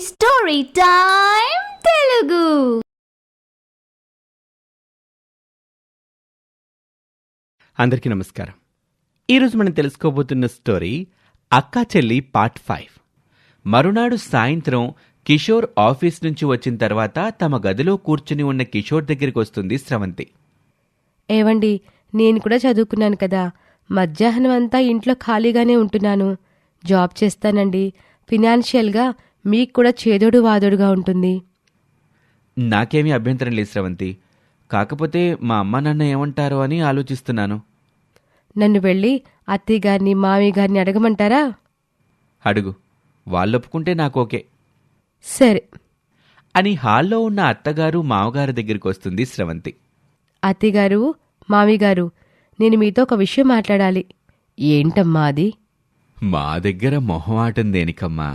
Story time Telugu. అందరికీ నమస్కారం. ఈరోజు మనం తెలుసుకోబోతున్న స్టోరీ అక్కా చెల్లి పార్ట్ 5. మరునాడు సాయంత్రం కిషోర్ ఆఫీస్ నుంచి వచ్చిన తర్వాత తమ గదిలో కూర్చుని ఉన్న కిషోర్ దగ్గరికి వస్తుంది స్రవంతి. ఏవండి, నేను కూడా చదువుకున్నాను కదా, మధ్యాహ్నం అంతా ఇంట్లో ఖాళీగానే ఉంటున్నాను. జాబ్ చేస్తానండి. ఫినాన్షియల్గా మీకు కూడా చేదోడు వాదోడుగా ఉంటుంది. నాకేమీ అభ్యంతరం లేదు స్రవంతి, కాకపోతే మా అమ్మ నాన్న ఏమంటారో అని ఆలోచిస్తున్నాను. నన్ను వెళ్ళి అత్తయ్య గారిని మామయ్య గారిని అడగమంటారా? అడుగు, వాళ్ళు ఒప్పుకుంటే నాకు ఓకే. సరే అని హాల్లో ఉన్న అత్తగారు మామగారు దగ్గరికి వస్తుంది స్రవంతి. అత్తయ్యగారు, మామయ్య గారు, నేను మీతో ఒక విషయం మాట్లాడాలి. ఏంటమ్మా అది? మా దగ్గర మొహం ఆటం దేనికమ్మా?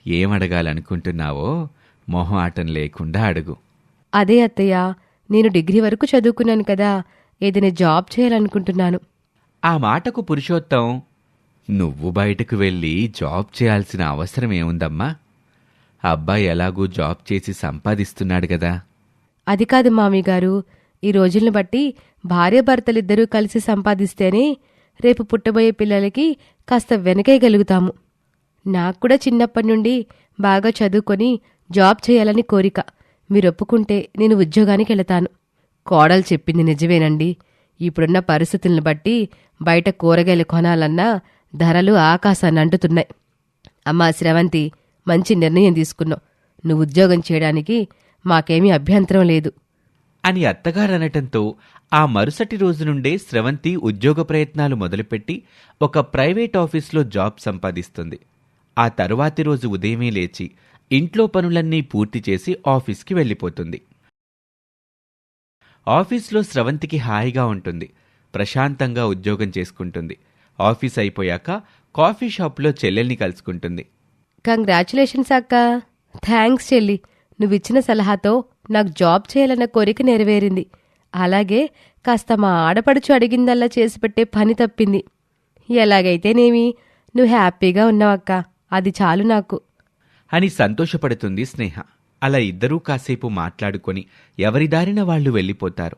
ఏమడగాలనుకుంటున్నావో మొహం ఆటం లేకుండా అడుగు. అదే అత్తయ్య, నేను డిగ్రీ వరకు చదువుకున్నాను కదా, ఏదైనా జాబ్ చేయాలనుకుంటున్నాను. ఆ మాటకు పురుషోత్తం, నువ్వు బయటకు వెళ్ళి జాబ్ చేయాల్సిన అవసరం ఏముందమ్మా? అబ్బాయి ఎలాగూ జాబ్ చేసి సంపాదిస్తున్నాడు కదా. అది కాదు మామయ్య గారు, ఈ రోజులను బట్టి భార్యాభర్తలిద్దరూ కలిసి సంపాదిస్తేనే రేపు పుట్టబోయే పిల్లలకి కాస్త వెనకేయగలుగుతాము. నాకు కూడా చిన్నప్పటి నుండి బాగా చదువుకొని జాబ్ చేయాలని కోరిక. మీరు ఒప్పుకుంటే నేను ఉద్యోగానికి వెళతాను. కోడలు చెప్పింది నిజమేనండి. ఇప్పుడున్న పరిస్థితులను బట్టి బయట కూరగాయలు కొనాలన్నా ధరలు ఆకాశాన్ని అంటుతున్నాయి. అమ్మా స్రవంతి, మంచి నిర్ణయం తీసుకున్నావు. నువ్వు ఉద్యోగం చేయడానికి మాకేమీ అభ్యంతరం లేదు అని అత్తగారనటంతో ఆ మరుసటి రోజు నుండే స్రవంతి ఉద్యోగ ప్రయత్నాలు మొదలుపెట్టి ఒక ప్రైవేట్ ఆఫీస్లో జాబ్ సంపాదిస్తుంది. ఆ తరువాతి రోజు ఉదయమే లేచి ఇంట్లో పనులన్నీ పూర్తి చేసి ఆఫీస్కి వెళ్ళిపోతుంది. ఆఫీస్లో స్రవంతికి హాయిగా ఉంటుంది. ప్రశాంతంగా ఉద్యోగం చేసుకుంటుంది. ఆఫీస్ అయిపోయాక కాఫీ షాప్లో చెల్లెల్ని కలుసుకుంటుంది. కంగ్రాచులేషన్స్ అక్క. థ్యాంక్స్ చెల్లి, నువ్విచ్చిన సలహాతో నాకు జాబ్ చేయాలన్న కోరిక నెరవేరింది. అలాగే కాస్త మా ఆడపడుచు అడిగిందల్లా చేసిపెట్టే పని తప్పింది. ఎలాగైతేనేమి, నువ్వు హ్యాపీగా ఉన్నావక్క, అది చాలు నాకు అని సంతోషపడుతుంది స్నేహ. అలా ఇద్దరూ కాసేపు మాట్లాడుకొని ఎవరి దారిన వాళ్లు వెళ్ళిపోతారు.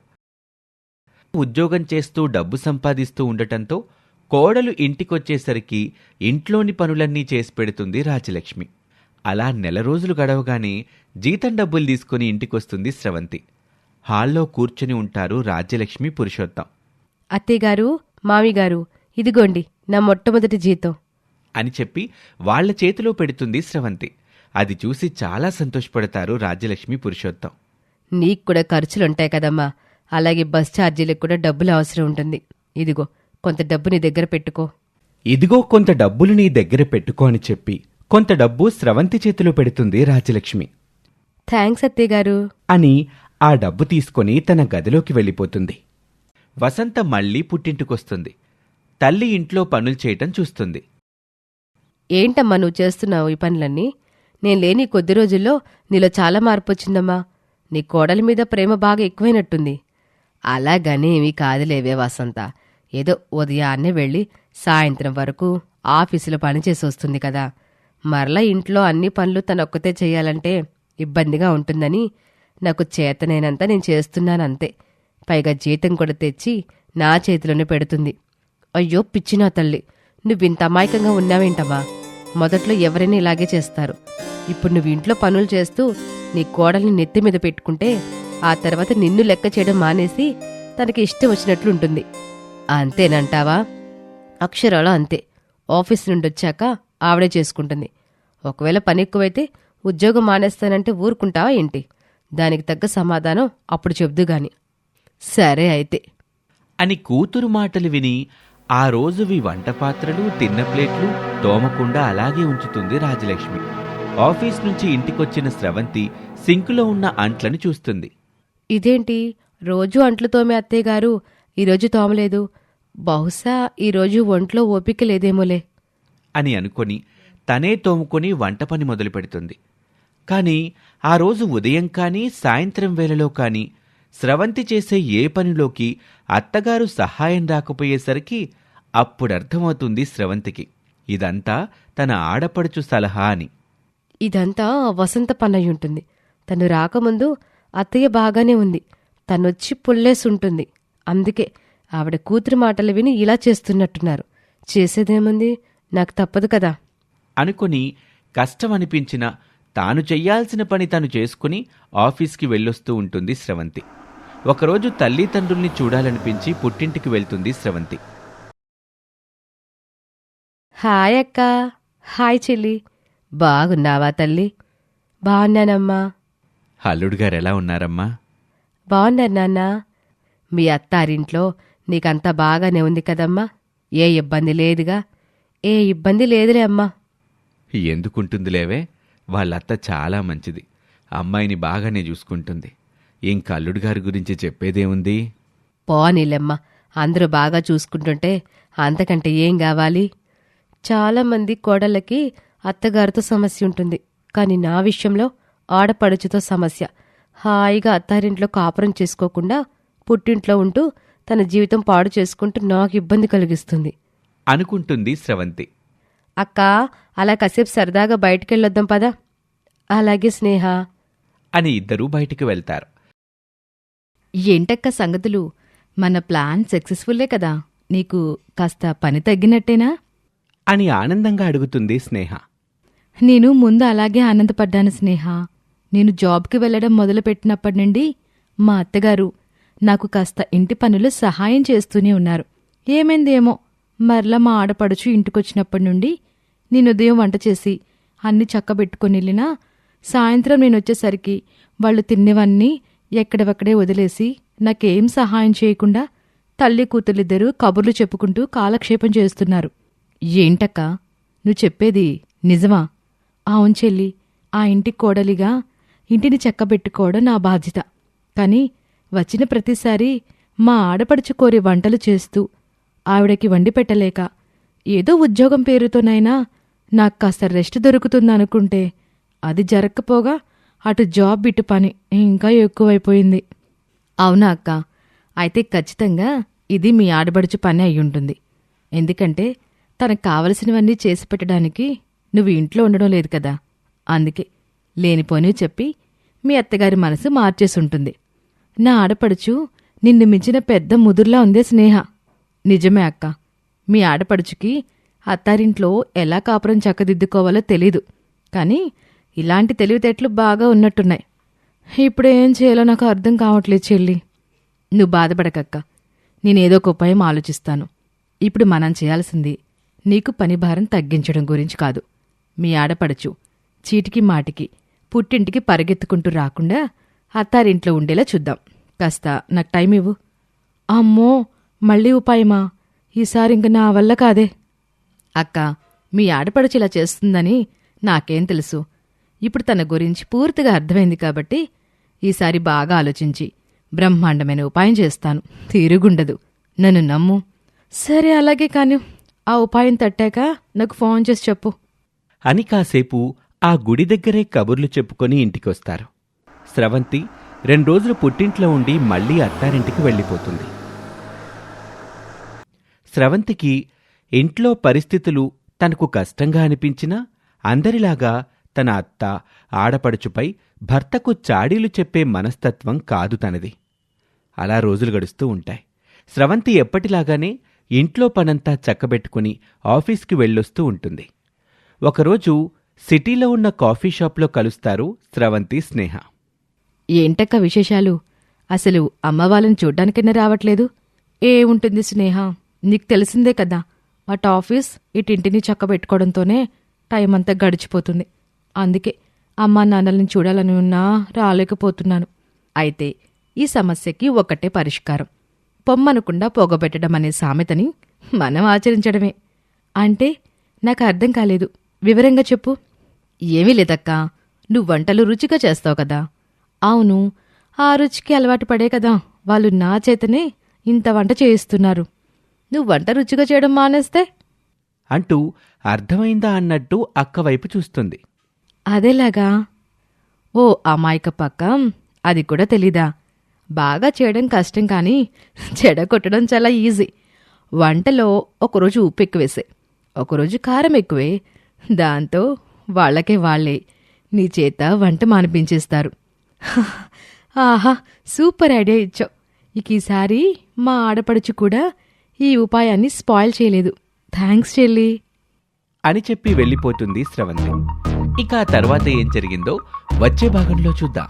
ఉద్యోగం చేస్తూ డబ్బు సంపాదిస్తూ ఉండటంతో కోడలు ఇంటికొచ్చేసరికి ఇంట్లోని పనులన్నీ చేసి పెడుతుంది రాజలక్ష్మి. అలా నెల రోజులు గడవగానే జీతం డబ్బులు తీసుకుని ఇంటికొస్తుంది స్రవంతి. హాల్లో కూర్చుని ఉంటారు రాజ్యలక్ష్మి, పురుషోత్తం. అత్తయ్యగారు, మామిగారు, ఇదిగోండి నా మొట్టమొదటి జీతం అని చెప్పి వాళ్ల చేతిలో పెడుతుంది స్రవంతి. అది చూసి చాలా సంతోషపడతారు రాజ్యలక్ష్మి, పురుషోత్తం. నీకు కూడా ఖర్చులుంటాయి కదమ్మా, అలాగే బస్ ఛార్జీలకు కూడా డబ్బులు అవసరం ఉంటుంది. ఇదిగో కొంత డబ్బు నీ దగ్గర పెట్టుకో. ఇదిగో కొంత డబ్బులు నీ దగ్గర పెట్టుకో అని చెప్పి కొంత డబ్బు స్రవంతి చేతిలో పెడుతుంది రాజ్యలక్ష్మి. థ్యాంక్స్ అత్తయ్యగారు అని ఆ డబ్బు తీసుకుని తన గదిలోకి వెళ్ళిపోతుంది. వసంత మళ్లీ పుట్టింటికొస్తుంది. తల్లి ఇంట్లో పనులు చేయటం చూస్తుంది. ఏంటమ్మా నువ్వు చేస్తున్నావు ఈ పనులన్నీ? నేను లేని కొద్ది రోజుల్లో నీలో చాలా మార్పు వచ్చిందమ్మా. నీ కోడలి మీద ప్రేమ బాగా ఎక్కువైనట్టుంది. అలాగనేమీ కాదులేవే వసంత, ఏదో ఉదయాన్నే వెళ్ళి సాయంత్రం వరకు ఆఫీసులో పనిచేసి వస్తుంది కదా, మరలా ఇంట్లో అన్ని పనులు తనొక్కతే చెయ్యాలంటే ఇబ్బందిగా ఉంటుందని నాకు చేతనైనంత నేను చేస్తున్నానంతే. పైగా జీతం కూడా తెచ్చి నా చేతిలోనే పెడుతుంది. అయ్యో పిచ్చినా తల్లి, నువ్వింత అమాయకంగా ఉన్నావేంటమ్మా? మొదట్లో ఎవరైనా ఇలాగే చేస్తారు. ఇప్పుడు నువ్వు ఇంట్లో పనులు చేస్తూ నీ కోడల్ని నెత్తి మీద పెట్టుకుంటే ఆ తర్వాత నిన్ను లెక్క చేయడం మానేసి తనకి ఇష్టం వచ్చినట్లుంటుంది. అంతేనంటావా? అక్షరాలు అంతే. ఆఫీస్ నుండి వచ్చాక ఆవిడే చేసుకుంటుంది. ఒకవేళ పని ఎక్కువైతే ఉద్యోగం మానేస్తానంటే ఊరుకుంటావా ఏంటి? దానికి తగ్గ సమాధానం అప్పుడు చెబుదుగాని. సరే అయితే అని కూతురు మాటలు విని ఆ రోజువి వంటపాత్రలు, తిన్న ప్లేట్లు తోమకుండా అలాగే ఉంచుతుంది రాజలక్ష్మి. ఆఫీస్ నుంచి ఇంటికొచ్చిన స్రవంతి సింకులో ఉన్న అంట్లను చూస్తుంది. ఇదేంటి రోజూ అంట్లు తోమే అత్తయ్యగారు ఈరోజు తోమలేదు? బహుశా ఈరోజు ఒంట్లో ఓపిక లేదేమోలే అని అనుకొని తనే తోముకొని వంట పని మొదలు పెడుతుంది. కాని ఆ రోజు ఉదయం కానీ సాయంత్రం వేళలో కానీ స్రవంతి చేసే ఏ పనిలోకి అత్తగారు సహాయం రాకపోయేసరికి అప్పుడర్థమవుతుంది స్రవంతికి ఇదంతా తన ఆడపడుచు సలహా అని. ఇదంతా వసంత పనయ్యి ఉంటుంది. తను రాకముందు అత్తయ్య బాగానే ఉంది. తనొచ్చి పుల్లేసుంటుంది. అందుకే ఆవిడ కూతురి మాటలు విని ఇలా చేస్తున్నట్టున్నారు. చేసేదేముంది, నాకు తప్పదు కదా అనుకుని కష్టం అనిపించిన తాను చెయ్యాల్సిన పని తను చేసుకుని ఆఫీస్కి వెళ్ళొస్తూ ఉంటుంది స్రవంతి. ఒకరోజు తల్లిదండ్రుల్ని చూడాలనిపించి పుట్టింటికి వెళ్తుంది స్రవంతి. హాయ్ అక్క. హాయ్ చెల్లి. బాగున్నావా తల్లి? బాగున్నానమ్మా. అల్లుడు గారు ఎలా ఉన్నారమ్మా? బాగున్నారు నాన్నా. మీ అత్తారింట్లో నీకంతా బాగానే ఉంది కదమ్మా? ఏ ఇబ్బంది లేదుగా? ఏ ఇబ్బంది లేదులే అమ్మా. ఎందుకుంటుందిలేవే, వాళ్ళత్త చాలా మంచిది. అమ్మాయిని బాగానే చూసుకుంటుంది. ఇంక అల్లుడు గారి గురించి చెప్పేదేముంది? పోనీలెమ్మా, అందరూ బాగా చూసుకుంటుంటే అంతకంటే ఏం కావాలి? చాలామంది కోడళ్ళకి అత్తగారితో సమస్య ఉంటుంది. కాని నా విషయంలో ఆడపడుచుతో సమస్య. హాయిగా అత్తారింట్లో కాపురం చేసుకోకుండా పుట్టింట్లో ఉంటూ తన జీవితం పాడు చేసుకుంటూ నాకు ఇబ్బంది కలిగిస్తుంది అనుకుంటుంది స్రవంతి. అక్క, అలా కాసేపు సరదాగా బయటికెళ్ళొద్దాం పదా. అలాగే స్నేహ అని ఇద్దరూ బయటికి వెళ్తారు. ఏంటక్క సంగతులు? మన ప్లాన్ సక్సెస్ఫుల్లే కదా? నీకు కాస్త పని తగ్గినట్టేనా అని ఆనందంగా అడుగుతుంది స్నేహ. నేను ముందు అలాగే ఆనందపడ్డాను స్నేహ. నేను జాబ్కి వెళ్లడం మొదలుపెట్టినప్పటి నుండి మా అత్తగారు నాకు కాస్త ఇంటి పనులు సహాయం చేస్తూనే ఉన్నారు. ఏమైందేమో, మరలా మా ఆడపడుచు ఇంటికొచ్చినప్పటి నుండి నేను ఉదయం వంట చేసి అన్ని చక్కబెట్టుకుని వెళ్ళినా సాయంత్రం నేనొచ్చేసరికి వాళ్ళు తిన్నవన్నీ ఎక్కడవక్కడే వదిలేసి నాకేం సహాయం చేయకుండా తల్లి కూతురిద్దరూ కబుర్లు చెప్పుకుంటూ కాలక్షేపం చేస్తున్నారు. ఏంటక్కా నువ్వు చెప్పేది నిజమా? అవును చెల్లి, ఆ ఇంటి కోడలిగా ఇంటిని చక్కబెట్టుకోవడం నా బాధ్యత. కాని వచ్చిన ప్రతిసారి మా ఆడపడుచు కోరి వంటలు చేస్తూ ఆవిడకి వండి పెట్టలేక ఏదో ఉద్యోగం పేరుతోనైనా నాకు కాస్త రెస్ట్ దొరుకుతుందనుకుంటే అది జరక్కపోగా అటు జాబ్ ఇటు పని ఇంకా ఎక్కువైపోయింది. అవునా అక్క? అయితే ఖచ్చితంగా ఇది మీ ఆడబడుచు పని అయ్యుంటుంది. ఎందుకంటే తనకు కావలసినవన్నీ చేసి పెట్టడానికి నువ్వు ఇంట్లో ఉండడం లేదు కదా. అందుకే లేనిపోని చెప్పి మీ అత్తగారి మనసు మార్చేసుంటుంది. నా ఆడపడుచు నిన్ను మించిన పెద్ద ముదుర్లా ఉందే స్నేహ. నిజమే అక్క, మీ ఆడపడుచుకి అత్తారింట్లో ఎలా కాపురం చక్కదిద్దుకోవాలో తెలీదు. కాని ఇలాంటి తెలివితేటలు బాగా ఉన్నట్టున్నాయి. ఇప్పుడేం చేయాలో నాకు అర్థం కావట్లేదు చెల్లి. నువ్వు బాధపడకక్క, నేనేదో ఒక ఉపాయం ఆలోచిస్తాను. ఇప్పుడు మనం చేయాల్సింది నీకు పని భారం తగ్గించడం గురించి కాదు. మీ ఆడపడుచు చీటికి మాటికి పుట్టింటికి పరిగెత్తుకుంటూ రాకుండా అత్తారింట్లో ఉండేలా చూద్దాం. కాస్త నాకు టైం ఇవ్వు. అమ్మో, మళ్ళీ ఉపాయమా? ఈసారి ఇంక నా వల్ల కాదే. అక్క, మీ ఆడపడుచు ఇలా చేస్తుందని నాకేం తెలుసు? ఇప్పుడు తన గురించి పూర్తిగా అర్థమైంది కాబట్టి ఈసారి బాగా ఆలోచించి బ్రహ్మాండమైన ఉపాయం చేస్తాను. తిరుగుండదు, నన్ను నమ్ము. సరే అలాగే కాని ఆ ఉపాయం తట్టాక నాకు ఫోన్ చేసి చెప్పు అని కాసేపు ఆ గుడి దగ్గరే కబుర్లు చెప్పుకొని ఇంటికొస్తారు. స్రవంతి 2 రోజులు పుట్టింట్లో ఉండి మళ్లీ అత్తారింటికి వెళ్ళిపోతుంది. స్రవంతికి ఇంట్లో పరిస్థితులు తనకు కష్టంగా అనిపించినా అందరిలాగా తన అత్త ఆడపడుచుపై భర్తకు చాడీలు చెప్పే మనస్తత్వం కాదు తనది. అలా రోజులు గడుస్తూ ఉంటాయి. స్రవంతి ఎప్పటిలాగానే ఇంట్లో పనంతా చక్కబెట్టుకుని ఆఫీస్కి వెళ్ళొస్తూ ఉంటుంది. ఒకరోజు సిటీలో ఉన్న కాఫీ షాప్లో కలుస్తారు స్రవంతి, స్నేహ. ఏంటక్క విశేషాలు? అసలు అమ్మ వాళ్ళని చూడ్డానికైనా రావట్లేదు. ఏముంటుంది స్నేహ, నీకు తెలిసిందే కదా, అటు ఆఫీస్ ఇటింటిని చక్కబెట్టుకోవడంతోనే టైం అంతా గడిచిపోతుంది. అందుకే అమ్మా నాన్నల్ని చూడాలని ఉన్నా రాలేకపోతున్నాను. అయితే ఈ సమస్యకి ఒకటే పరిష్కారం. పొమ్మనకుండా పొగబెట్టడం అనే సామెతని మనం ఆచరించడమే. అంటే నాకు అర్థం కాలేదు, వివరంగా చెప్పు. ఏమీ లేదక్కా, నువ్వు వంటలు రుచిగా చేస్తావు కదా. అవును, ఆ రుచికి అలవాటు పడే కదా వాళ్ళు నా చేతనే ఇంత వంట చేయిస్తున్నారు. నువ్వు వంట రుచిగా చేయడం మానేస్తే అంటూ అర్థమైందా అన్నట్టు అక్కవైపు చూస్తుంది. అదేలాగా? ఓ అమాయక పక్క, అది కూడా తెలీదా? బాగా చేయడం కష్టం కానీ చెడగొట్టడం చాలా ఈజీ. వంటలో ఒకరోజు ఉప్పు ఎక్కువేసే, ఒకరోజు కారం ఎక్కువే. దాంతో వాళ్ళకే వాళ్ళే నీ చేత వంట మానిపించేస్తారు. ఆహా, సూపర్ ఐడియా ఇచ్చావు. ఇక ఈసారి మా ఆడపడుచు కూడా ఈ ఉపాయాన్ని స్పాయిల్ చేయలేదు. థ్యాంక్స్ చెల్లి అని చెప్పి వెళ్ళిపోతుంది స్రవంతి. ఇక ఆ తర్వాత ఏం జరిగిందో వచ్చే భాగంలో చూద్దాం.